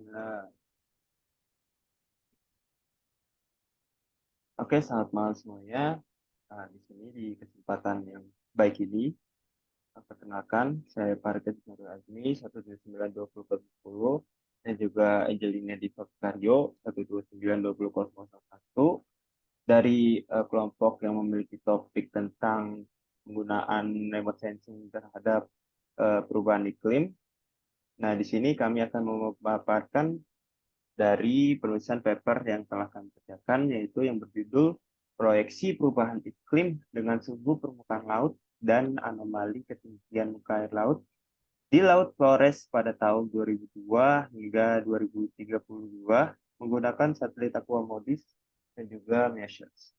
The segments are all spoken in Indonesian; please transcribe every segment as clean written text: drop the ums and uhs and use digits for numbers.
Nah, oke, selamat malam semuanya. Nah, di sini di kesempatan yang baik ini, perkenalkan, saya Parket Nurul Azmi, 1292040, dan juga Angelina Dipakaryo, 1292001, dari kelompok yang memiliki topik tentang penggunaan remote sensing terhadap perubahan iklim. Nah, di sini kami akan memaparkan dari penulisan paper yang telah kami kerjakan, yaitu yang berjudul Proyeksi Perubahan Iklim dengan Suhu Permukaan Laut dan Anomali Ketinggian Muka Air Laut di Laut Flores pada tahun 2002 hingga 2032 menggunakan satelit Aquamodis dan juga Measures.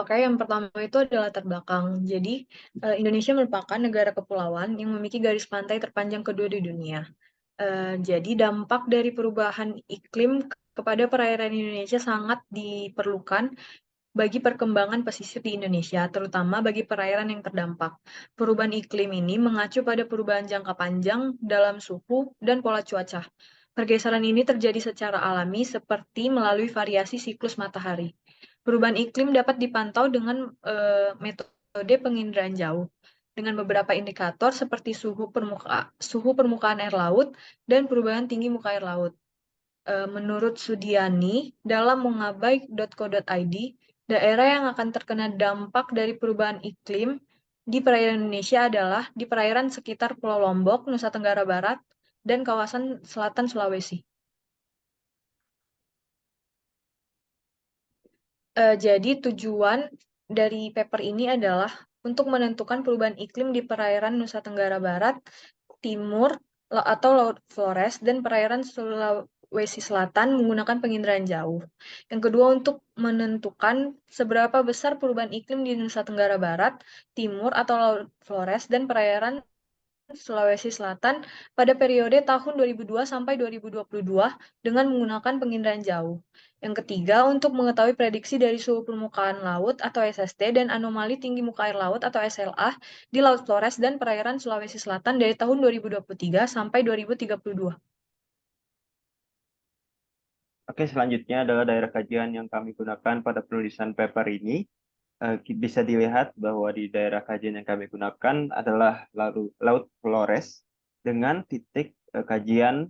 Oke, yang pertama itu adalah latar belakang. Jadi, Indonesia merupakan negara kepulauan yang memiliki garis pantai terpanjang kedua di dunia. Jadi, dampak dari perubahan iklim kepada perairan Indonesia sangat diperlukan bagi perkembangan pesisir di Indonesia, terutama bagi perairan yang terdampak. Perubahan iklim ini mengacu pada perubahan jangka panjang dalam suhu dan pola cuaca. Pergeseran ini terjadi secara alami seperti melalui variasi siklus matahari. Perubahan iklim dapat dipantau dengan metode penginderaan jauh dengan beberapa indikator seperti suhu permukaan air laut dan perubahan tinggi muka air laut. Menurut Sudiani, dalam mongabai.co.id, daerah yang akan terkena dampak dari perubahan iklim di perairan Indonesia adalah di perairan sekitar Pulau Lombok, Nusa Tenggara Barat, dan kawasan selatan Sulawesi. Jadi tujuan dari paper ini adalah untuk menentukan perubahan iklim di perairan Nusa Tenggara Barat, Timur, atau Laut Flores, dan perairan Sulawesi Selatan menggunakan penginderaan jauh. Yang kedua, untuk menentukan seberapa besar perubahan iklim di Nusa Tenggara Barat, Timur, atau Laut Flores, dan perairan Sulawesi Selatan pada periode tahun 2002 sampai 2022 dengan menggunakan penginderaan jauh. Yang ketiga, untuk mengetahui prediksi dari suhu permukaan laut atau SST dan anomali tinggi muka air laut atau SLA di Laut Flores dan perairan Sulawesi Selatan dari tahun 2023 sampai 2032. Oke, selanjutnya adalah daerah kajian yang kami gunakan pada penulisan paper ini. Bisa dilihat bahwa di daerah kajian yang kami gunakan adalah Laut Flores dengan titik kajian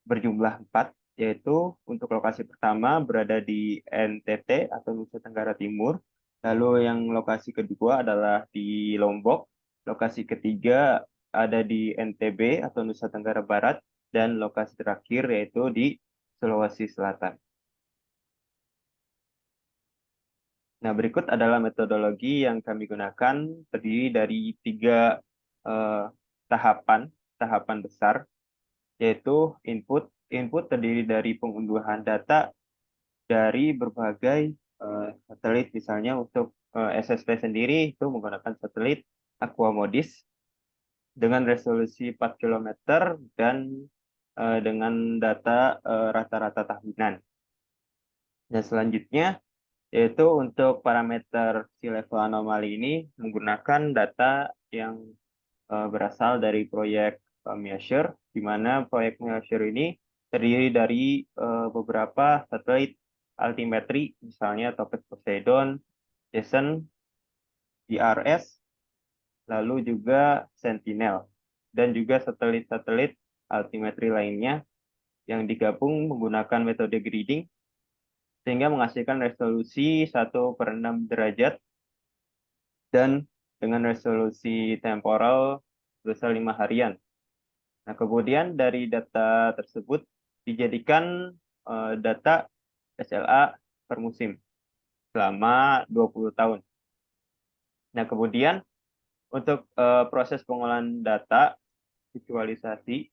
berjumlah 4, yaitu untuk lokasi pertama berada di NTT atau Nusa Tenggara Timur, lalu yang lokasi kedua adalah di Lombok, lokasi ketiga ada di NTB atau Nusa Tenggara Barat, dan lokasi terakhir yaitu di Sulawesi Selatan. Nah, berikut adalah metodologi yang kami gunakan, terdiri dari 3 eh, tahapan, tahapan besar, yaitu input. Input terdiri dari pengunduhan data dari berbagai satelit, misalnya untuk SST sendiri itu menggunakan satelit Aquamodis dengan resolusi 4 km dan dengan data rata-rata tahunan. Dan selanjutnya yaitu untuk parameter sea level anomali ini menggunakan data yang berasal dari proyek Measure, di mana proyek Measure ini terdiri dari beberapa satelit altimetri, misalnya Topaz Poseidon, Jason, DRS, lalu juga Sentinel, dan juga satelit-satelit altimetri lainnya yang digabung menggunakan metode grading, sehingga menghasilkan resolusi 1/6 derajat dan dengan resolusi temporal sebesar 5 harian. Nah, kemudian dari data tersebut dijadikan data SLA per musim selama 20 tahun. Nah, kemudian untuk proses pengolahan data visualisasi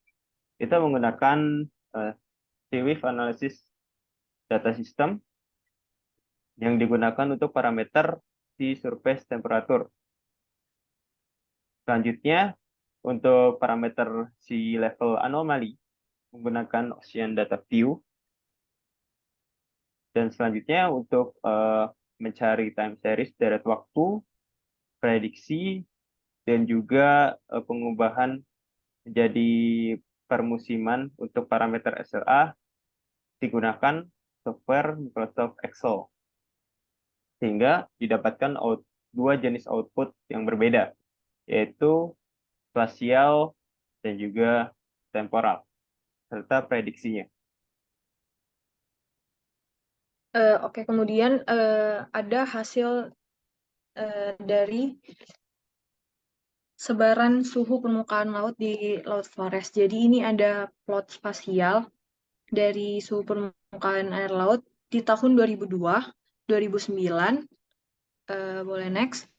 kita menggunakan uh, Seaweave Analysis Data System yang digunakan untuk parameter sea surface temperature. Selanjutnya, untuk parameter sea level anomaly menggunakan Ocean Data View. Dan selanjutnya untuk mencari time series deret waktu, prediksi, dan juga pengubahan Jadi permusiman untuk parameter SLA digunakan software Microsoft Excel, sehingga didapatkan dua jenis output yang berbeda, yaitu spasial dan juga temporal, serta prediksinya. Oke, kemudian ada hasil dari sebaran suhu permukaan laut di Laut Flores. Jadi ini ada plot spasial dari suhu permukaan air laut di tahun 2002, 2009. Boleh next.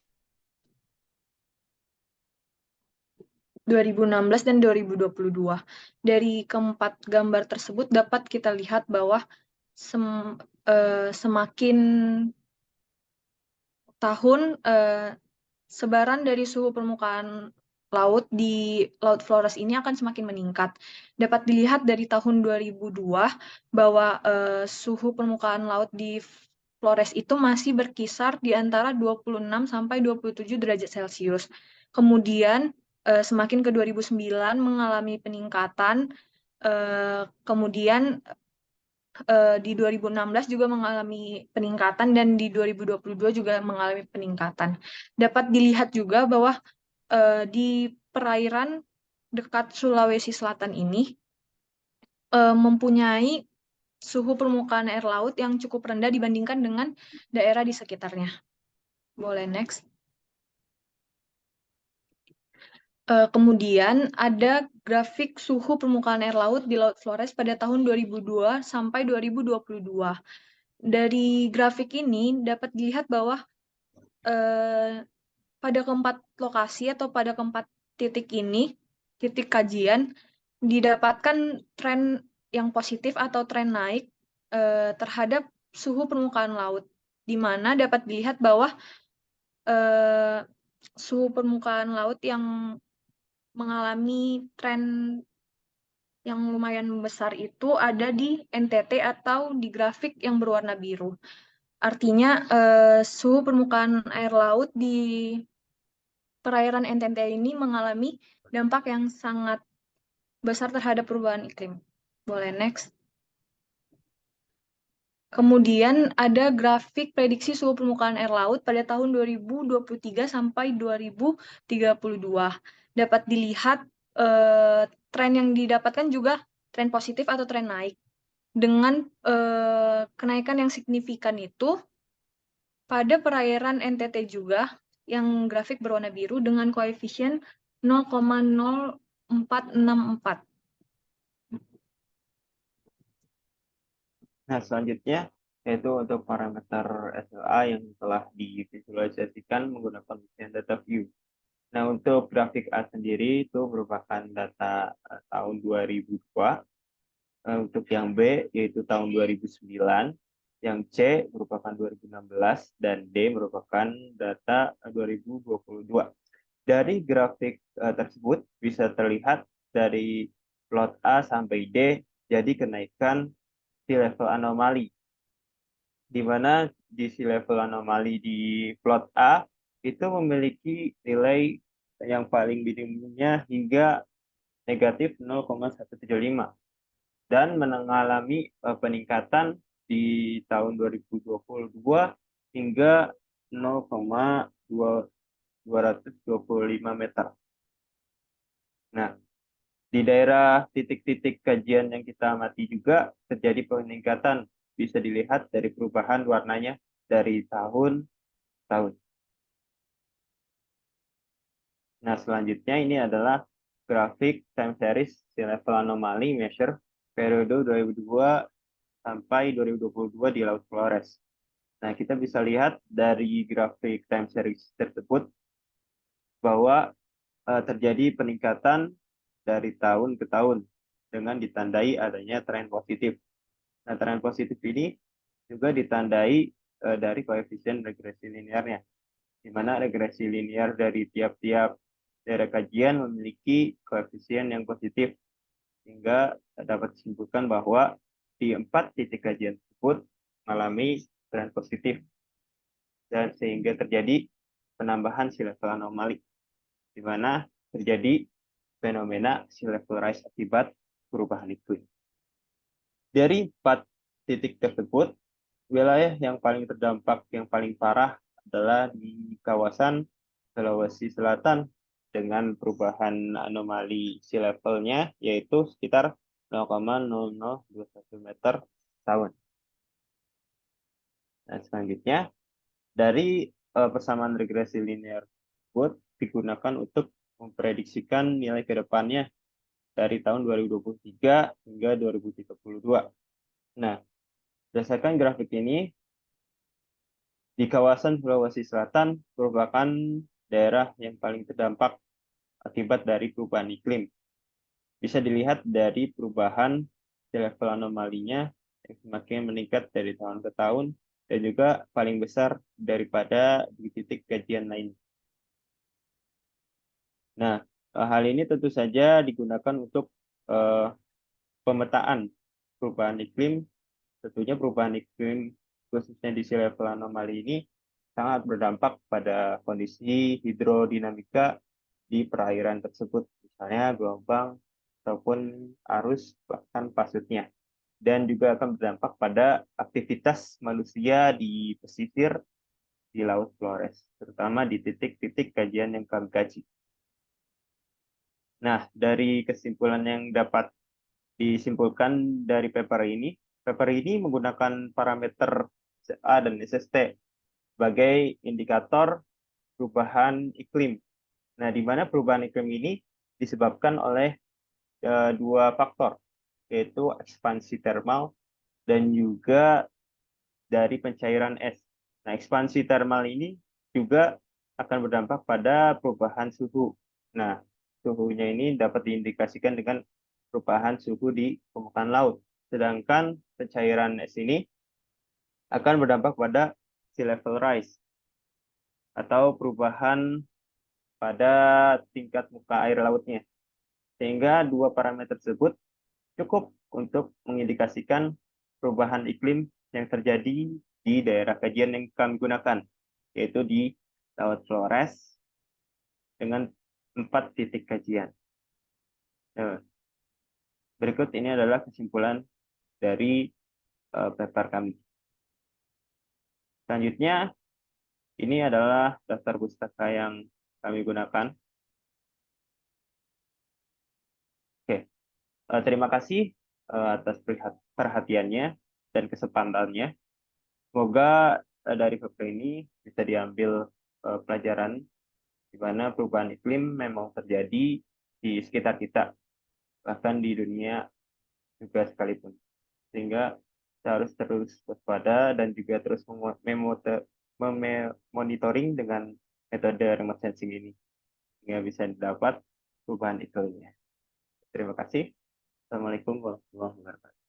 2016 dan 2022. Dari keempat gambar tersebut dapat kita lihat bahwa semakin tahun sebaran dari suhu permukaan laut di Laut Flores ini akan semakin meningkat. Dapat dilihat dari tahun 2002 bahwa suhu permukaan laut di Flores itu masih berkisar di antara 26 sampai 27 derajat Celcius. Kemudian semakin ke 2009 mengalami peningkatan, kemudian di 2016 juga mengalami peningkatan dan di 2022 juga mengalami peningkatan. Dapat dilihat juga bahwa di perairan dekat Sulawesi Selatan ini mempunyai suhu permukaan air laut yang cukup rendah dibandingkan dengan daerah di sekitarnya. Boleh next. Kemudian ada grafik suhu permukaan air laut di Laut Flores pada tahun 2002 sampai 2022. Dari grafik ini dapat dilihat bahwa pada keempat lokasi atau pada keempat titik ini, titik kajian, didapatkan tren yang positif atau tren naik terhadap suhu permukaan laut, di mana dapat dilihat bahwa suhu permukaan laut yang mengalami tren yang lumayan besar itu ada di NTT atau di grafik yang berwarna biru. Artinya suhu permukaan air laut di perairan NTT ini mengalami dampak yang sangat besar terhadap perubahan iklim. Boleh next. Kemudian ada grafik prediksi suhu permukaan air laut pada tahun 2023 sampai 2032. Dapat dilihat tren yang didapatkan juga tren positif atau tren naik. Dengan kenaikan yang signifikan itu pada perairan NTT juga yang grafik berwarna biru dengan koefisien 0,0464. Nah, selanjutnya yaitu untuk parameter SLA yang telah divisualisasikan menggunakan mesin data view. Nah, untuk grafik A sendiri itu merupakan data tahun 2002. Untuk yang B yaitu tahun 2009, yang C merupakan 2016, dan D merupakan data 2022. Dari grafik tersebut bisa terlihat dari plot A sampai D jadi kenaikan sea level anomali, di mana di sea level anomali di plot A itu memiliki nilai yang paling minimumnya hingga negatif 0,175 dan mengalami peningkatan di tahun 2022 hingga 0,225 meter. Nah, di daerah titik-titik kajian yang kita amati juga terjadi peningkatan, bisa dilihat dari perubahan warnanya dari tahun ke tahun. Nah, selanjutnya ini adalah grafik time series sea level anomaly measure periode 2002 sampai 2022 di Laut Flores. Nah, kita bisa lihat dari grafik time series tersebut bahwa terjadi peningkatan dari tahun ke tahun dengan ditandai adanya tren positif. Nah, tren positif ini juga ditandai dari koefisien regresi linearnya, di mana regresi linear dari tiap-tiap daerah kajian memiliki koefisien yang positif, sehingga dapat disimpulkan bahwa di 4 titik kajian tersebut mengalami tren positif, dan sehingga terjadi penambahan sea level anomali, di mana terjadi fenomena sea level rise akibat perubahan iklim. Dari 4 titik tersebut, wilayah yang paling terdampak yang paling parah adalah di kawasan Sulawesi Selatan dengan perubahan anomali sea level-nya yaitu sekitar 0,0021 meter tahun. Nah, selanjutnya dari persamaan regresi linear tersebut digunakan untuk memprediksikan nilai ke depannya dari tahun 2023 hingga 2032. Nah, berdasarkan grafik ini, di kawasan Sulawesi Selatan merupakan daerah yang paling terdampak akibat dari perubahan iklim. Bisa dilihat dari perubahan level anomalinya yang semakin meningkat dari tahun ke tahun dan juga paling besar daripada di titik kajian lain. Nah, hal ini tentu saja digunakan untuk pemetaan perubahan iklim. Tentunya perubahan iklim khususnya di sea level anomali ini sangat berdampak pada kondisi hidrodinamika di perairan tersebut, misalnya gelombang ataupun arus bahkan pasutnya. Dan juga akan berdampak pada aktivitas manusia di pesisir di Laut Flores, terutama di titik-titik kajian yang kami kaji. Nah, dari kesimpulan yang dapat disimpulkan dari paper ini menggunakan parameter A dan SST sebagai indikator perubahan iklim. Nah, di mana perubahan iklim ini disebabkan oleh dua faktor, yaitu ekspansi termal dan juga dari pencairan es. Nah, ekspansi termal ini juga akan berdampak pada perubahan suhu. Nah, suhunya ini dapat diindikasikan dengan perubahan suhu di permukaan laut. Sedangkan pencairan es ini akan berdampak pada sea level rise atau perubahan pada tingkat muka air lautnya. Sehingga dua parameter tersebut cukup untuk mengindikasikan perubahan iklim yang terjadi di daerah kajian yang kami gunakan, yaitu di Laut Flores dengan 4 titik kajian. Nah, berikut ini adalah kesimpulan dari paper kami. Selanjutnya, ini adalah daftar pustaka yang kami gunakan. Oke, terima kasih atas perhatiannya dan kesempatannya. Semoga dari paper ini bisa diambil pelajaran di mana perubahan iklim memang terjadi di sekitar kita, bahkan di dunia juga sekalipun. Sehingga kita harus terus waspada dan juga terus memonitoring dengan metode remote sensing ini, sehingga bisa didapat perubahan iklimnya. Terima kasih. Assalamualaikum warahmatullahi wabarakatuh.